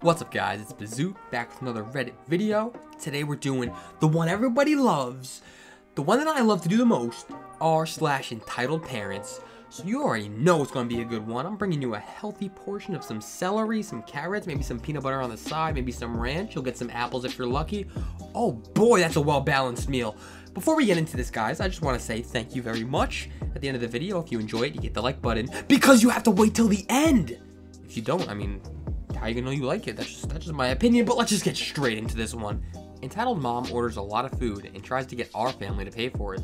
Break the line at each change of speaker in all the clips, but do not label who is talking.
What's up guys, it's Bizute, back with another Reddit video. Today we're doing the one everybody loves, the one that I love to do the most, r/entitled parents. So you already know it's going to be a good one. I'm bringing you a healthy portion of some celery, some carrots, maybe some peanut butter on the side, maybe some ranch. You'll get some apples if you're lucky. Oh boy, that's a well-balanced meal. Before we get into this, guys, I just want to say thank you very much. At the end of the video, if you enjoy it, you hit the like button, because you have to wait till the end. If you don't, I mean, how you gonna know you like it? That's just my opinion, but let's just get straight into this one. Entitled Mom orders a lot of food and tries to get our family to pay for it.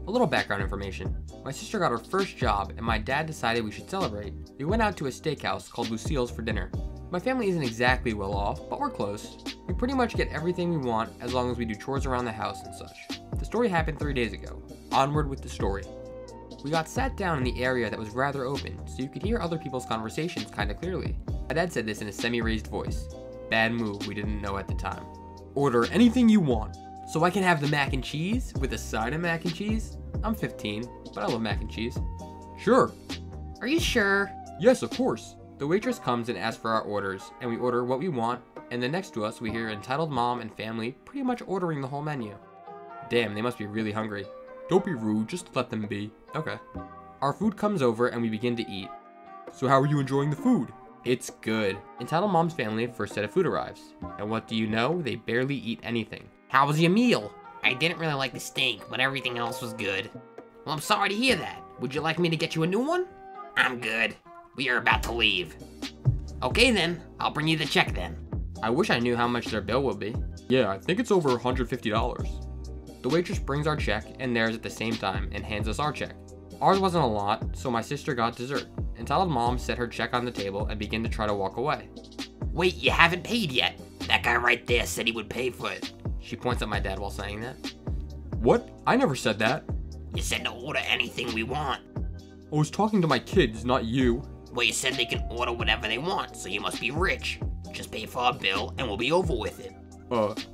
A little background information. My sister got her first job and my dad decided we should celebrate. We went out to a steakhouse called Lucille's for dinner. My family isn't exactly well off, but we're close. We pretty much get everything we want as long as we do chores around the house and such. The story happened 3 days ago. Onward with the story. We got sat down in the area that was rather open, so you could hear other people's conversations kinda clearly. My dad said this in a semi-raised voice. Bad move, we didn't know at the time. Order anything you want. So I can have the mac and cheese with a side of mac and cheese? I'm 15, but I love mac and cheese. Sure. Are you sure? Yes, of course. The waitress comes and asks for our orders, and we order what we want, and then next to us we hear Entitled Mom and family pretty much ordering the whole menu. Damn, they must be really hungry. Don't be rude, just let them be. Okay. Our food comes over and we begin to eat. So how are you enjoying the food? It's good. Entitled Mom's family first set of food arrives. And what do you know? They barely eat anything. How was your meal?
I didn't really like the steak, but everything else was good. Well, I'm sorry to hear that. Would you like me to get you a new one? I'm good. We are about to leave. Okay then, I'll bring you the check then.
I wish I knew how much their bill would be. Yeah, I think it's over $150. The waitress brings our check and theirs at the same time and hands us our check. Ours wasn't a lot, so my sister got dessert. Entitled Mom set her check on the table and began to try to walk away.
Wait, you haven't paid yet. That guy right there said he would pay for it.
She points at my dad while saying that. What? I never said that.
You said to order anything we want.
I was talking to my kids, not you.
Well, you said they can order whatever they want, so you must be rich. Just pay for our bill and we'll be over with it.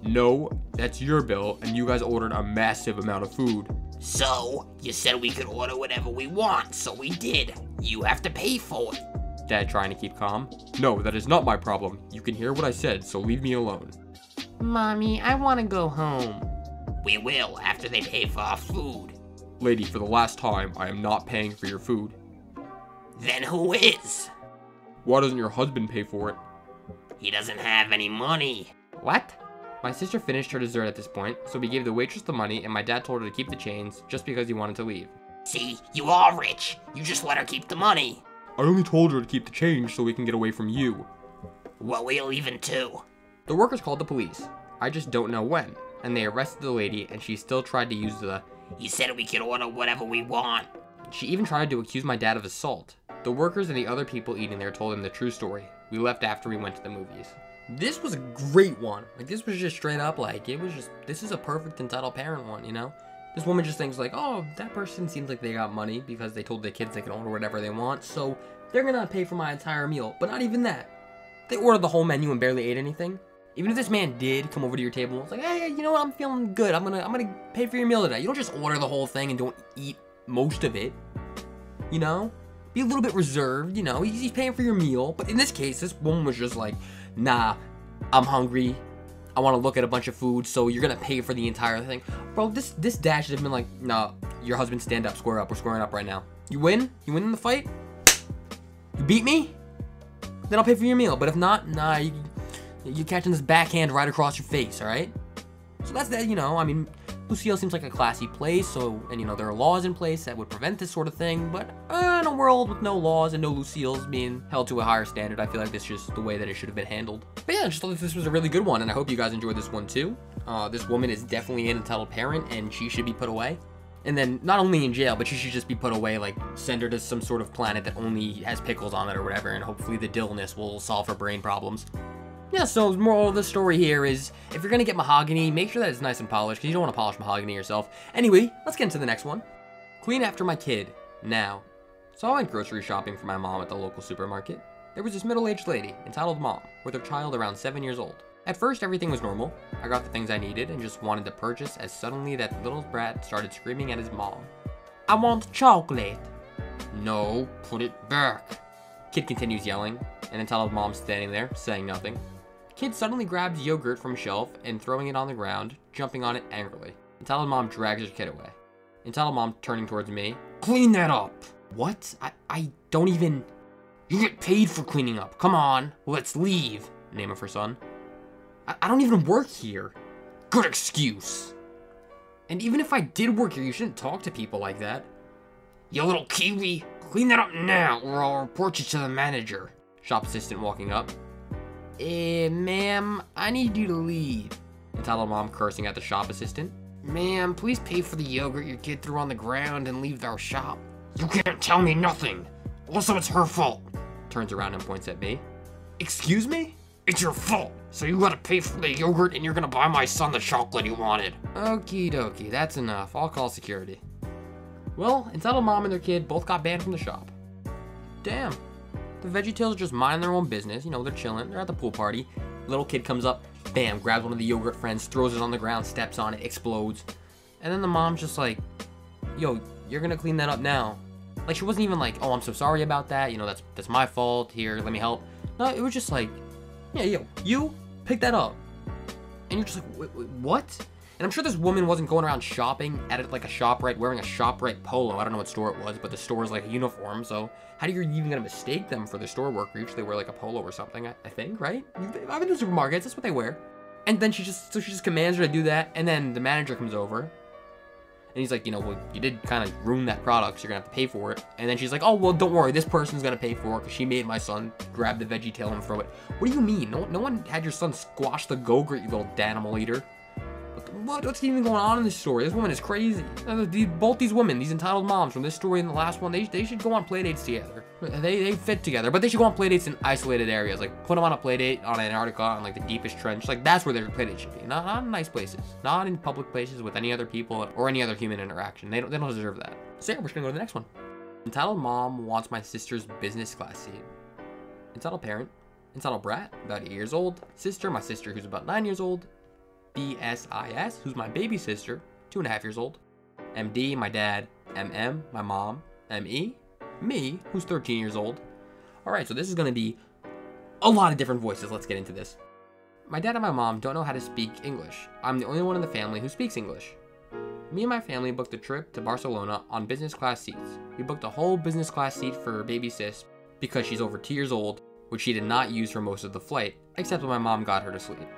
No, that's your bill, and you guys ordered a massive amount of food.
So, you said we could order whatever we want, so we did. You have to pay for it.
Dad trying to keep calm. No, that is not my problem. You can hear what I said, so leave me alone.
Mommy, I want to go home. We will, after they pay for our food.
Lady, for the last time, I am not paying for your food.
Then who is?
Why doesn't your husband pay for it?
He doesn't have any money.
What? My sister finished her dessert at this point, so we gave the waitress the money and my dad told her to keep the change just because he wanted to leave.
See, you are rich. You just let her keep the money.
I only told her to keep the change so we can get away from you.
Well, we're leaving too.
The workers called the police. I just don't know when, and they arrested the lady and she still tried to use the,
You said we could order whatever we want.
She even tried to accuse my dad of assault. The workers and the other people eating there told him the true story. We left after we went to the movies. This was a great one. Like, this was just straight up, like, it was just, this is a perfect entitled parent one, you know? This woman just thinks like, oh, that person seems like they got money because they told the kids they can order whatever they want, so they're gonna pay for my entire meal. But not even that. They ordered the whole menu and barely ate anything. Even if this man did come over to your table and was like, hey, you know what, I'm feeling good. I'm gonna pay for your meal today. You don't just order the whole thing and don't eat most of it. You know? Be a little bit reserved, you know? He's paying for your meal. But in this case, this woman was just like, nah, I'm hungry. I want to look at a bunch of food, so you're gonna pay for the entire thing. Bro, this dad should have been like, nah, your husband, stand up, square up. We're squaring up right now. You win? You win in the fight? You beat me? Then I'll pay for your meal. But if not, nah, you're catching this backhand right across your face, all right? So that's that, you know, I mean, Lucille seems like a classy place, so, and you know, there are laws in place that would prevent this sort of thing, but in a world with no laws and no Lucille's being held to a higher standard, I feel like this is just the way that it should have been handled. But yeah, I just thought that this was a really good one, and I hope you guys enjoyed this one too. This woman is definitely an entitled parent, and she should be put away. And then, not only in jail, but she should just be put away, like, send her to some sort of planet that only has pickles on it or whatever, and hopefully the dillness will solve her brain problems. Yeah, so the moral of the story here is, if you're gonna get mahogany, make sure that it's nice and polished, because you don't want to polish mahogany yourself. Anyway, let's get into the next one. Clean after my kid, now. So I went grocery shopping for my mom at the local supermarket. There was this middle-aged lady, entitled mom, with her child around 7 years old. At first, everything was normal. I got the things I needed and just wanted to purchase as suddenly that little brat started screaming at his mom. I want chocolate. No, put it back. Kid continues yelling, and entitled mom standing there, saying nothing. Kid suddenly grabs yogurt from shelf and throwing it on the ground, jumping on it angrily. Entitled mom drags her kid away. Entitled mom turning towards me. Clean that up! What? I don't even... You get paid for cleaning up. Come on, let's leave. Name of her son. I don't even work here. Good excuse. And even if I did work here, you shouldn't talk to people like that.
You little kiwi, clean that up now or I'll report you to the manager.
Shop assistant walking up. Ma'am, I need you to leave. Entitled mom cursing at the shop assistant.
Ma'am, please pay for the yogurt your kid threw on the ground and leave our shop. You can't tell me nothing. Also, it's her fault.
Turns around and points at me. Excuse me?
It's your fault. So you gotta pay for the yogurt and you're gonna buy my son the chocolate he wanted.
Okie dokie, that's enough. I'll call security. Well, Entitled mom and their kid both got banned from the shop. Damn. The VeggieTales are just minding their own business. You know, they're chilling. They're at the pool party. Little kid comes up, bam, grabs one of the yogurt friends, throws it on the ground, steps on it, explodes. And then the mom's just like, yo, you're gonna clean that up now. Like, she wasn't even like, oh, I'm so sorry about that. You know, that's my fault. Here, let me help. No, it was just like, yeah, yo, you pick that up. And you're just like, what? And I'm sure this woman wasn't going around shopping at like a ShopRite, wearing a ShopRite polo. I don't know what store it was, but the store is like a uniform. So how do you even gonna mistake them for the store worker? Usually they wear like a polo or something, I think, right? I've been to supermarkets, that's what they wear. And then she just commands her to do that. And then the manager comes over and he's like, you know, well, you did kind of ruin that product, so you're gonna have to pay for it. And then she's like, oh, well, don't worry, this person's gonna pay for it because she made my son grab the VeggieTale and throw it. What do you mean? No one had your son squash the Go-Gurt, you little Danimal eater. What's even going on in this story? This woman is crazy. Both these women, these entitled moms from this story and the last one, they should go on playdates together. They fit together, but they should go on playdates in isolated areas. Like, put them on a playdate on Antarctica, on like the deepest trench. Like, that's where their playdate should be. Not in nice places. Not in public places with any other people or any other human interaction. They don't deserve that. So yeah, we're just gonna go to the next one. Entitled mom wants my sister's business class seat. Entitled parent. Entitled brat, about 8 years old. Sister, my sister who's about 9 years old. BSIS, who's my baby sister, 2.5 years old. MD, my dad. MM, my mom. ME, me, who's 13 years old. Alright, so this is gonna be a lot of different voices. Let's get into this. My dad and my mom don't know how to speak English. I'm the only one in the family who speaks English. Me and my family booked a trip to Barcelona on business class seats. We booked a whole business class seat for baby sis because she's over 2 years old, which she did not use for most of the flight, except when my mom got her to sleep.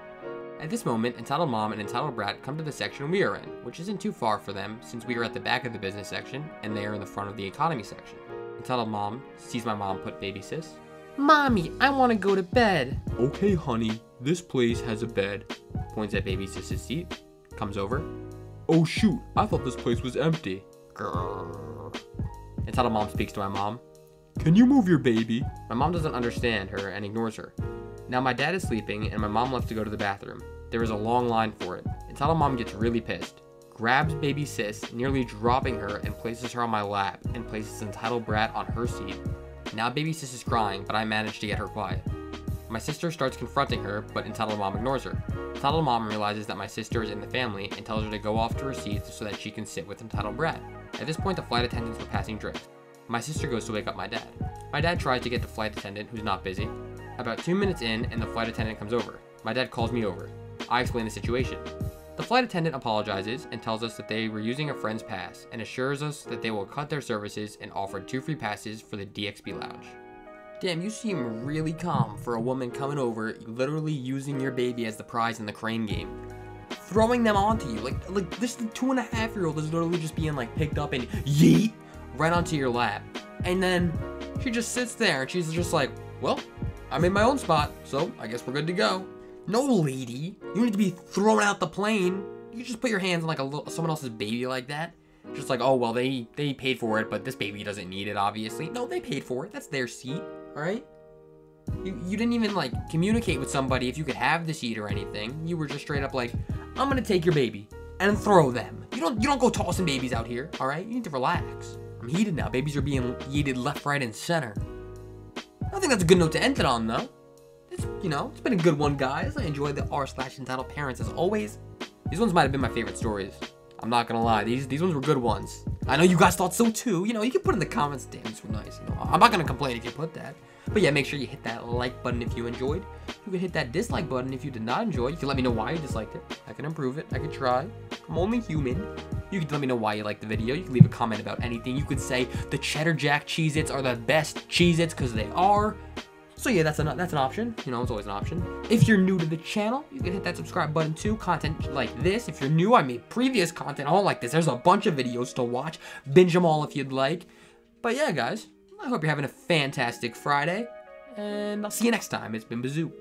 At this moment, Entitled Mom and Entitled Brat come to the section we are in, which isn't too far for them since we are at the back of the business section and they are in the front of the economy section. Entitled Mom sees my mom put baby sis. Mommy, I want to go to bed. Okay, honey, this place has a bed. Points at baby sis's seat. Comes over. Oh shoot, I thought this place was empty. Grrr. Entitled Mom speaks to my mom. Can you move your baby? My mom doesn't understand her and ignores her. Now my dad is sleeping and my mom left to go to the bathroom. There is a long line for it. Entitled Mom gets really pissed. Grabs baby sis, nearly dropping her, and places her on my lap and places Entitled Brat on her seat. Now baby sis is crying, but I manage to get her quiet. My sister starts confronting her, but Entitled Mom ignores her. Entitled Mom realizes that my sister is in the family and tells her to go off to her seat so that she can sit with Entitled Brat. At this point, the flight attendants were passing drinks. My sister goes to wake up my dad. My dad tries to get the flight attendant, who's not busy. About 2 minutes in, and the flight attendant comes over. My dad calls me over. I explain the situation. The flight attendant apologizes and tells us that they were using a friend's pass and assures us that they will cut their services and offered 2 free passes for the DXB lounge. Damn, you seem really calm for a woman coming over, literally using your baby as the prize in the crane game. Throwing them onto you, like this 2.5-year-old is literally just being like picked up and yeet right onto your lap. And then she just sits there and she's just like, well, I'm in my own spot, so I guess we're good to go. No, lady, you need to be thrown out the plane. You just put your hands on like someone else's baby like that. Just like, oh, well, they paid for it, but this baby doesn't need it, obviously. No, they paid for it. That's their seat, all right? You didn't even like communicate with somebody if you could have the seat or anything. You were just straight up like, I'm gonna take your baby and throw them. You don't go tossing babies out here, all right? You need to relax. I'm heated now. Babies are being yeeted left, right, and center. I think that's a good note to end it on, though. It's been a good one, guys. I enjoyed the r/EntitledParents as always. These ones might have been my favorite stories. I'm not gonna lie. These ones were good ones. I know you guys thought so too. You can put in the comments. Damn, these were nice. I'm not gonna complain if you put that. But yeah, make sure you hit that like button if you enjoyed. You can hit that dislike button if you did not enjoy. You can let me know why you disliked it. I can improve it. I can try. I'm only human. You can let me know why you liked the video. You can leave a comment about anything. You could say the Cheddar Jack Cheez-Its are the best Cheez-Its because they are. So yeah, that's an option. You know, it's always an option. If you're new to the channel, you can hit that subscribe button too. Content like this. If you're new, I made previous content all like this. There's a bunch of videos to watch. Binge them all if you'd like. But yeah, guys, I hope you're having a fantastic Friday. And I'll see you next time. It's been Bizute.